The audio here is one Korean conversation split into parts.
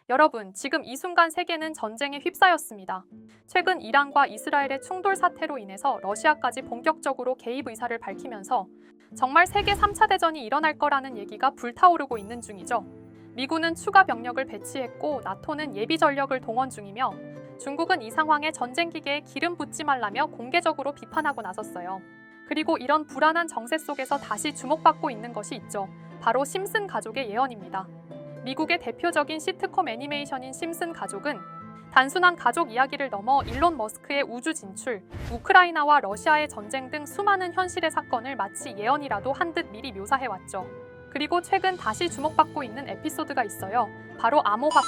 여러분, 지금 이 순간 세계는 전쟁에 휩싸였습니다. 최근 이란과 이스라엘의 충돌 사태로 인해서 러시아까지 본격적으로 개입 의사를 밝히면서 정말 세계 3차 대전이 일어날 거라는 얘기가 불타오르고 있는 중이죠. 미군은 추가 병력을 배치했고 나토는 예비 전력을 동원 중이며 중국은 이 상황에 전쟁 기계에 기름 붓지 말라며 공개적으로 비판하고 나섰어요. 그리고 이런 불안한 정세 속에서 다시 주목받고 있는 것이 있죠. 바로 심슨 가족의 예언입니다. 미국의 대표적인 시트콤 애니메이션인 심슨 가족은 단순한 가족 이야기를 넘어 일론 머스크의 우주 진출, 우크라이나와 러시아의 전쟁 등 수많은 현실의 사건을 마치 예언이라도 한 듯 미리 묘사해왔죠. 그리고 최근 다시 주목받고 있는 에피소드가 있어요. 바로 암호화폐.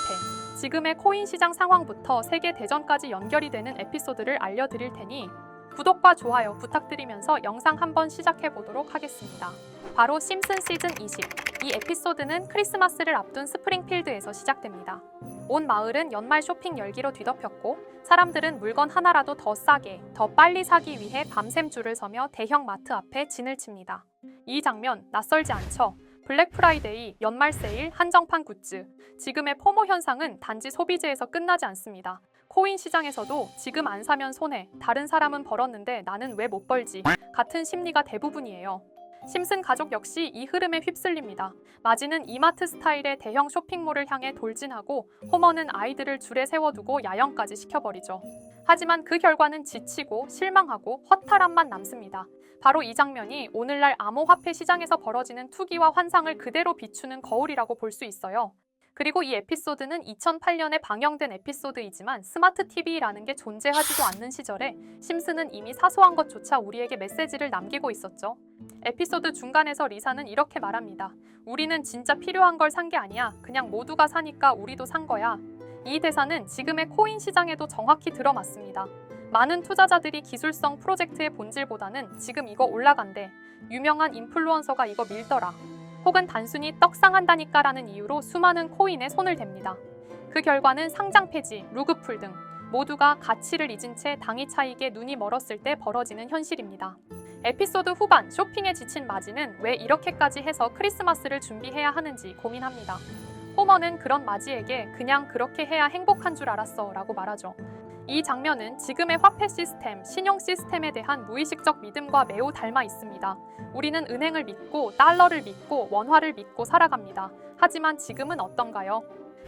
지금의 코인 시장 상황부터 세계 대전까지 연결이 되는 에피소드를 알려드릴 테니 구독과 좋아요 부탁드리면서 영상 한번 시작해보도록 하겠습니다. 바로 심슨 시즌 20. 이 에피소드는 크리스마스를 앞둔 스프링필드에서 시작됩니다. 온 마을은 연말 쇼핑 열기로 뒤덮였고 사람들은 물건 하나라도 더 싸게, 더 빨리 사기 위해 밤샘 줄을 서며 대형 마트 앞에 진을 칩니다. 이 장면 낯설지 않죠? 블랙 프라이데이, 연말 세일, 한정판 굿즈. 지금의 포모 현상은 단지 소비재에서 끝나지 않습니다. 코인 시장에서도 지금 안 사면 손해, 다른 사람은 벌었는데 나는 왜 못 벌지? 같은 심리가 대부분이에요. 심슨 가족 역시 이 흐름에 휩쓸립니다. 마지는 이마트 스타일의 대형 쇼핑몰을 향해 돌진하고 호머는 아이들을 줄에 세워두고 야영까지 시켜버리죠. 하지만 그 결과는 지치고 실망하고 허탈함만 남습니다. 바로 이 장면이 오늘날 암호화폐 시장에서 벌어지는 투기와 환상을 그대로 비추는 거울이라고 볼 수 있어요. 그리고 이 에피소드는 2008년에 방영된 에피소드이지만 스마트 TV라는 게 존재하지도 않는 시절에 심슨은 이미 사소한 것조차 우리에게 메시지를 남기고 있었죠. 에피소드 중간에서 리사는 이렇게 말합니다. 우리는 진짜 필요한 걸 산 게 아니야. 그냥 모두가 사니까 우리도 산 거야. 이 대사는 지금의 코인 시장에도 정확히 들어맞습니다. 많은 투자자들이 기술성 프로젝트의 본질보다는 지금 이거 올라간대. 유명한 인플루언서가 이거 밀더라. 혹은 단순히 떡상한다니까 라는 이유로 수많은 코인에 손을 댑니다. 그 결과는 상장 폐지, 루그풀 등 모두가 가치를 잊은 채 당이 차익에 눈이 멀었을 때 벌어지는 현실입니다. 에피소드 후반 쇼핑에 지친 마지는 왜 이렇게까지 해서 크리스마스를 준비해야 하는지 고민합니다. 호머는 그런 마지에게 그냥 그렇게 해야 행복한 줄 알았어 라고 말하죠. 이 장면은 지금의 화폐 시스템, 신용 시스템에 대한 무의식적 믿음과 매우 닮아 있습니다. 우리는 은행을 믿고 달러를 믿고 원화를 믿고 살아갑니다. 하지만 지금은 어떤가요?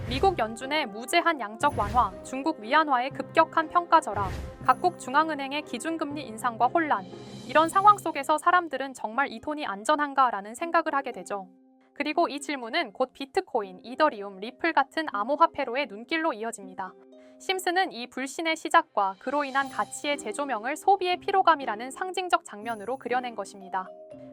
미국 연준의 무제한 양적 완화, 중국 위안화의 급격한 평가 절하, 각국 중앙은행의 기준금리 인상과 혼란. 이런 상황 속에서 사람들은 정말 이 돈이 안전한가라는 생각을 하게 되죠. 그리고 이 질문은 곧 비트코인, 이더리움, 리플 같은 암호화폐로의 눈길로 이어집니다. 심슨은 이 불신의 시작과 그로 인한 가치의 재조명을 소비의 피로감이라는 상징적 장면으로 그려낸 것입니다.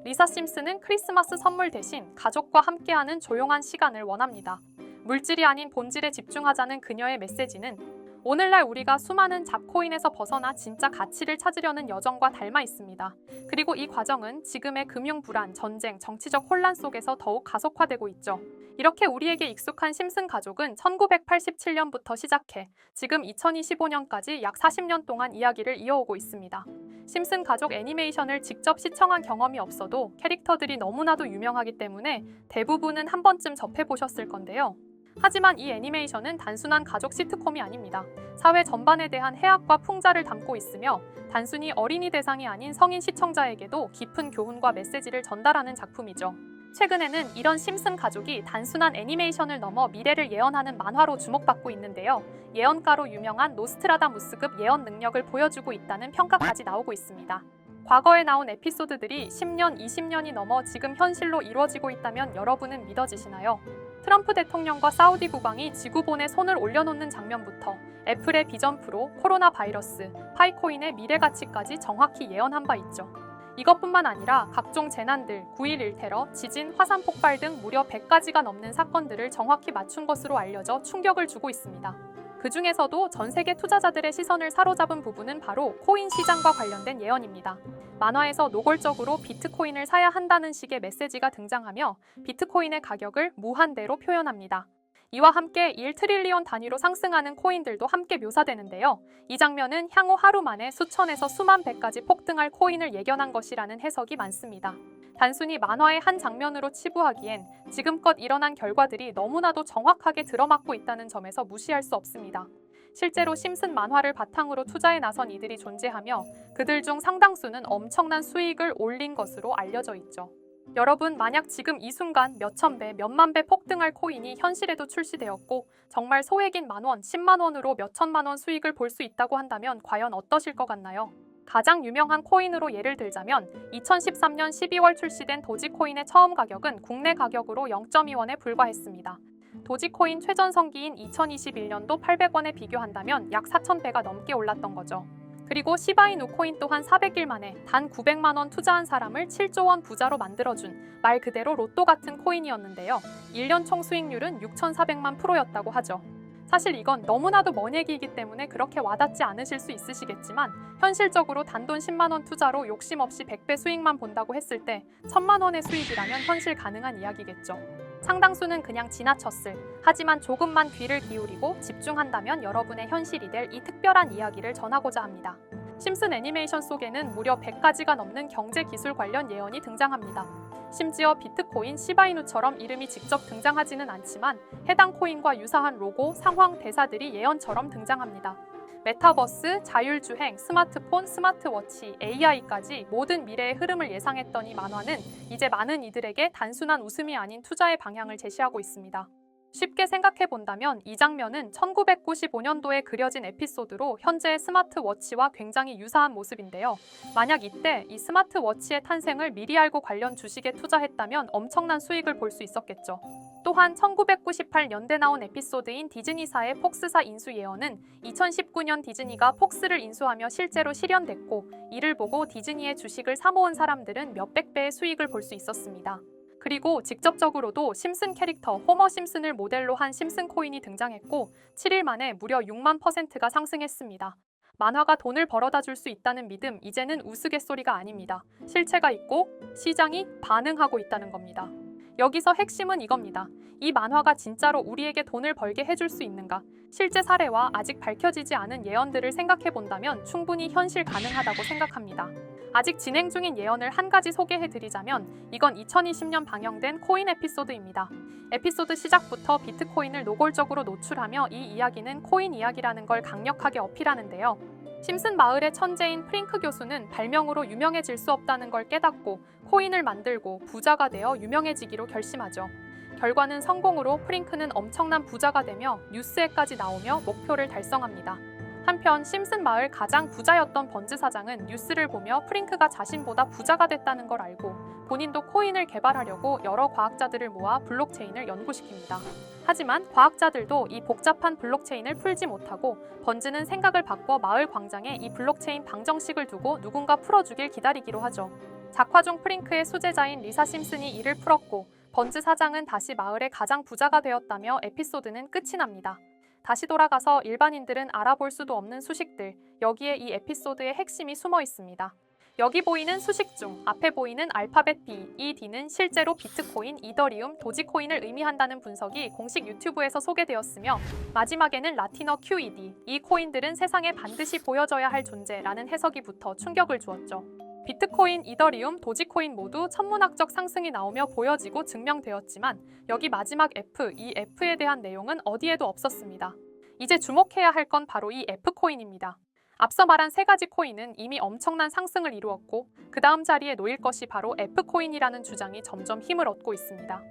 리사 심슨은 크리스마스 선물 대신 가족과 함께하는 조용한 시간을 원합니다. 물질이 아닌 본질에 집중하자는 그녀의 메시지는 오늘날 우리가 수많은 잡코인에서 벗어나 진짜 가치를 찾으려는 여정과 닮아 있습니다. 그리고 이 과정은 지금의 금융 불안, 전쟁, 정치적 혼란 속에서 더욱 가속화되고 있죠. 이렇게 우리에게 익숙한 심슨 가족은 1987년부터 시작해 지금 2025년까지 약 40년 동안 이야기를 이어오고 있습니다. 심슨 가족 애니메이션을 직접 시청한 경험이 없어도 캐릭터들이 너무나도 유명하기 때문에 대부분은 한 번쯤 접해보셨을 건데요. 하지만 이 애니메이션은 단순한 가족 시트콤이 아닙니다. 사회 전반에 대한 해악과 풍자를 담고 있으며 단순히 어린이 대상이 아닌 성인 시청자에게도 깊은 교훈과 메시지를 전달하는 작품이죠. 최근에는 이런 심슨 가족이 단순한 애니메이션을 넘어 미래를 예언하는 만화로 주목받고 있는데요. 예언가로 유명한 노스트라다무스급 예언 능력을 보여주고 있다는 평가까지 나오고 있습니다. 과거에 나온 에피소드들이 10년, 20년이 넘어 지금 현실로 이루어지고 있다면 여러분은 믿어지시나요? 트럼프 대통령과 사우디 국왕이 지구본에 손을 올려놓는 장면부터 애플의 비전 프로, 코로나 바이러스, 파이코인의 미래 가치까지 정확히 예언한 바 있죠. 이것뿐만 아니라 각종 재난들, 9.11 테러, 지진, 화산 폭발 등 무려 100가지가 넘는 사건들을 정확히 맞춘 것으로 알려져 충격을 주고 있습니다. 그 중에서도 전 세계 투자자들의 시선을 사로잡은 부분은 바로 코인 시장과 관련된 예언입니다. 만화에서 노골적으로 비트코인을 사야 한다는 식의 메시지가 등장하며 비트코인의 가격을 무한대로 표현합니다. 이와 함께 1트릴리온 단위로 상승하는 코인들도 함께 묘사되는데요. 이 장면은 향후 하루 만에 수천에서 수만 배까지 폭등할 코인을 예견한 것이라는 해석이 많습니다. 단순히 만화의 한 장면으로 치부하기엔 지금껏 일어난 결과들이 너무나도 정확하게 들어맞고 있다는 점에서 무시할 수 없습니다. 실제로 심슨 만화를 바탕으로 투자에 나선 이들이 존재하며 그들 중 상당수는 엄청난 수익을 올린 것으로 알려져 있죠. 여러분, 만약 지금 이 순간 몇천 배, 몇만 배 폭등할 코인이 현실에도 출시되었고 정말 소액인 만원, 10만 원으로 몇천만 원 수익을 볼 수 있다고 한다면 과연 어떠실 것 같나요? 가장 유명한 코인으로 예를 들자면 2013년 12월 출시된 도지코인의 처음 가격은 국내 가격으로 0.2원에 불과했습니다. 도지코인 최전성기인 2021년도 800원에 비교한다면 약 4,000배가 넘게 올랐던 거죠. 그리고 시바이누 코인 또한 400일 만에 단 900만 원 투자한 사람을 7조 원 부자로 만들어준 말 그대로 로또 같은 코인이었는데요. 1년 총 수익률은 6,400만 %였다고 하죠. 사실 이건 너무나도 먼 얘기이기 때문에 그렇게 와닿지 않으실 수 있으시겠지만 현실적으로 단돈 10만 원 투자로 욕심 없이 100배 수익만 본다고 했을 때 1,000만 원의 수익이라면 현실 가능한 이야기겠죠. 상당수는 그냥 지나쳤을, 하지만 조금만 귀를 기울이고 집중한다면 여러분의 현실이 될 이 특별한 이야기를 전하고자 합니다. 심슨 애니메이션 속에는 무려 100가지가 넘는 경제 기술 관련 예언이 등장합니다. 심지어 비트코인, 시바이누처럼 이름이 직접 등장하지는 않지만 해당 코인과 유사한 로고, 상황, 대사들이 예언처럼 등장합니다. 메타버스, 자율주행, 스마트폰, 스마트워치, AI까지 모든 미래의 흐름을 예상했던 이 만화는 이제 많은 이들에게 단순한 웃음이 아닌 투자의 방향을 제시하고 있습니다. 쉽게 생각해본다면 이 장면은 1995년도에 그려진 에피소드로 현재의 스마트워치와 굉장히 유사한 모습인데요. 만약 이때 이 스마트워치의 탄생을 미리 알고 관련 주식에 투자했다면 엄청난 수익을 볼 수 있었겠죠. 또한 1998년대 나온 에피소드인 디즈니사의 폭스사 인수 예언은 2019년 디즈니가 폭스를 인수하며 실제로 실현됐고, 이를 보고 디즈니의 주식을 사모은 사람들은 몇백 배의 수익을 볼 수 있었습니다. 그리고 직접적으로도 심슨 캐릭터 호머 심슨을 모델로 한 심슨 코인이 등장했고 7일 만에 무려 6만 %가 상승했습니다. 만화가 돈을 벌어다 줄 수 있다는 믿음, 이제는 우스갯소리가 아닙니다. 실체가 있고 시장이 반응하고 있다는 겁니다. 여기서 핵심은 이겁니다. 이 만화가 진짜로 우리에게 돈을 벌게 해줄 수 있는가? 실제 사례와 아직 밝혀지지 않은 예언들을 생각해본다면 충분히 현실 가능하다고 생각합니다. 아직 진행 중인 예언을 한 가지 소개해드리자면 이건 2020년 방영된 코인 에피소드입니다. 에피소드 시작부터 비트코인을 노골적으로 노출하며 이 이야기는 코인 이야기라는 걸 강력하게 어필하는데요. 심슨 마을의 천재인 프링크 교수는 발명으로 유명해질 수 없다는 걸 깨닫고 코인을 만들고 부자가 되어 유명해지기로 결심하죠. 결과는 성공으로 프링크는 엄청난 부자가 되며 뉴스에까지 나오며 목표를 달성합니다. 한편 심슨 마을 가장 부자였던 번즈 사장은 뉴스를 보며 프링크가 자신보다 부자가 됐다는 걸 알고 본인도 코인을 개발하려고 여러 과학자들을 모아 블록체인을 연구시킵니다. 하지만 과학자들도 이 복잡한 블록체인을 풀지 못하고 번즈는 생각을 바꿔 마을 광장에 이 블록체인 방정식을 두고 누군가 풀어주길 기다리기로 하죠. 작화 중 프링크의 수제자인 리사 심슨이 이를 풀었고 번즈 사장은 다시 마을의 가장 부자가 되었다며 에피소드는 끝이 납니다. 다시 돌아가서 일반인들은 알아볼 수도 없는 수식들, 여기에 이 에피소드의 핵심이 숨어 있습니다. 여기 보이는 수식 중 앞에 보이는 알파벳 B, 이 D는 실제로 비트코인, 이더리움, 도지코인을 의미한다는 분석이 공식 유튜브에서 소개되었으며 마지막에는 라틴어 QED, 이 코인들은 세상에 반드시 보여져야 할 존재라는 해석이 붙어 충격을 주었죠. 비트코인, 이더리움, 도지코인 모두 천문학적 상승이 나오며 보여지고 증명되었지만 여기 마지막 F, 이 F에 대한 내용은 어디에도 없었습니다. 이제 주목해야 할 건 바로 이 F코인입니다. 앞서 말한 세 가지 코인은 이미 엄청난 상승을 이루었고 그 다음 자리에 놓일 것이 바로 F코인이라는 주장이 점점 힘을 얻고 있습니다.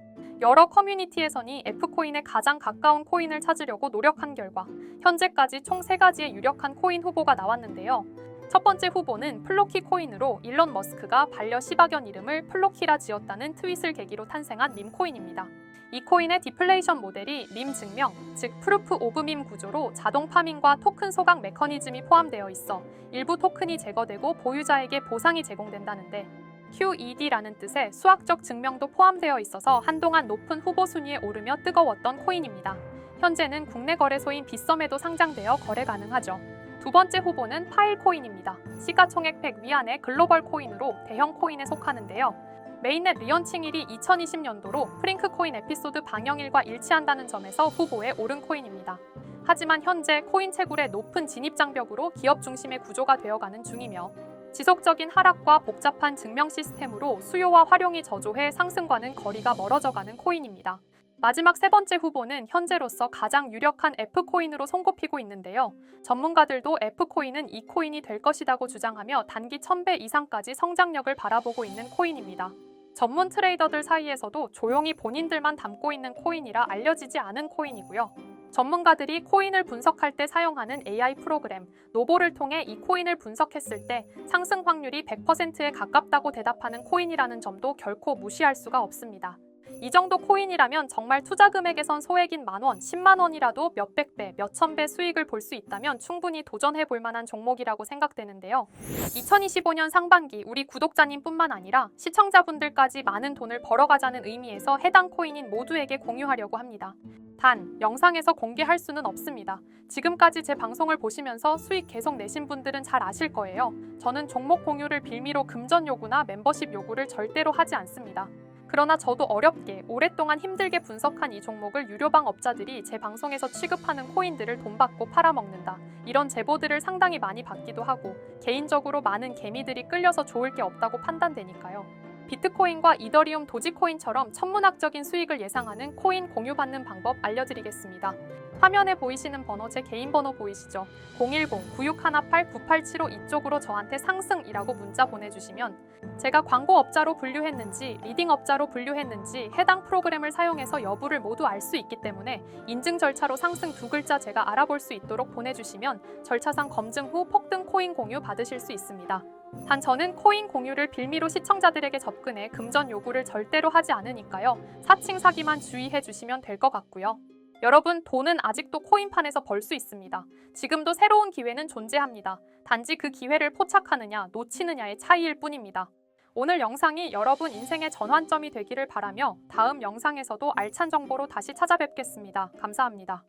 여러 커뮤니티에서는 F코인에 가장 가까운 코인을 찾으려고 노력한 결과 현재까지 총 3가지의 유력한 코인 후보가 나왔는데요. 첫 번째 후보는 플로키 코인으로 일론 머스크가 반려 시바견 이름을 플로키라 지었다는 트윗을 계기로 탄생한 밈코인입니다. 이 코인의 디플레이션 모델이 밈 증명, 즉 프루프 오브 밈 구조로 자동 파밍과 토큰 소각 메커니즘이 포함되어 있어 일부 토큰이 제거되고 보유자에게 보상이 제공된다는데 QED라는 뜻의 수학적 증명도 포함되어 있어서 한동안 높은 후보 순위에 오르며 뜨거웠던 코인입니다. 현재는 국내 거래소인 빗썸에도 상장되어 거래 가능하죠. 두 번째 후보는 파일코인입니다. 시가총액 100 위안의 글로벌 코인으로 대형 코인에 속하는데요. 메인넷 리언칭일이 2020년도로 프링크코인 에피소드 방영일과 일치한다는 점에서 후보에 오른 코인입니다. 하지만 현재 코인 채굴의 높은 진입 장벽으로 기업 중심의 구조가 되어가는 중이며 지속적인 하락과 복잡한 증명 시스템으로 수요와 활용이 저조해 상승과는 거리가 멀어져가는 코인입니다. 마지막 세 번째 후보는 현재로서 가장 유력한 F코인으로 손꼽히고 있는데요. 전문가들도 F코인은 이 코인이 될 것이라고 주장하며 단기 1000배 이상까지 성장력을 바라보고 있는 코인입니다. 전문 트레이더들 사이에서도 조용히 본인들만 담고 있는 코인이라 알려지지 않은 코인이고요. 전문가들이 코인을 분석할 때 사용하는 AI 프로그램 노보를 통해 이 코인을 분석했을 때 상승 확률이 100%에 가깝다고 대답하는 코인이라는 점도 결코 무시할 수가 없습니다. 이 정도 코인이라면 정말 투자 금액에선 소액인 만원, 10만 원이라도 몇백 배, 몇천 배 수익을 볼 수 있다면 충분히 도전해 볼 만한 종목이라고 생각되는데요. 2025년 상반기 우리 구독자님뿐만 아니라 시청자분들까지 많은 돈을 벌어가자는 의미에서 해당 코인인 모두에게 공유하려고 합니다. 단, 영상에서 공개할 수는 없습니다. 지금까지 제 방송을 보시면서 수익 계속 내신 분들은 잘 아실 거예요. 저는 종목 공유를 빌미로 금전 요구나 멤버십 요구를 절대로 하지 않습니다. 그러나 저도 어렵게 오랫동안 힘들게 분석한 이 종목을 유료방 업자들이 제 방송에서 취급하는 코인들을 돈 받고 팔아먹는다. 이런 제보들을 상당히 많이 받기도 하고 개인적으로 많은 개미들이 끌려서 좋을 게 없다고 판단되니까요. 비트코인과 이더리움, 도지코인처럼 천문학적인 수익을 예상하는 코인 공유받는 방법 알려드리겠습니다. 화면에 보이시는 번호 제 개인 번호 보이시죠? 010-9618-9875 이쪽으로 저한테 상승이라고 문자 보내주시면 제가 광고업자로 분류했는지 리딩업자로 분류했는지 해당 프로그램을 사용해서 여부를 모두 알 수 있기 때문에 인증 절차로 상승 두 글자 제가 알아볼 수 있도록 보내주시면 절차상 검증 후 폭등 코인 공유 받으실 수 있습니다. 단 저는 코인 공유를 빌미로 시청자들에게 접근해 금전 요구를 절대로 하지 않으니까요. 사칭 사기만 주의해 주시면 될 것 같고요. 여러분, 돈은 아직도 코인판에서 벌 수 있습니다. 지금도 새로운 기회는 존재합니다. 단지 그 기회를 포착하느냐 놓치느냐의 차이일 뿐입니다. 오늘 영상이 여러분 인생의 전환점이 되기를 바라며 다음 영상에서도 알찬 정보로 다시 찾아뵙겠습니다. 감사합니다.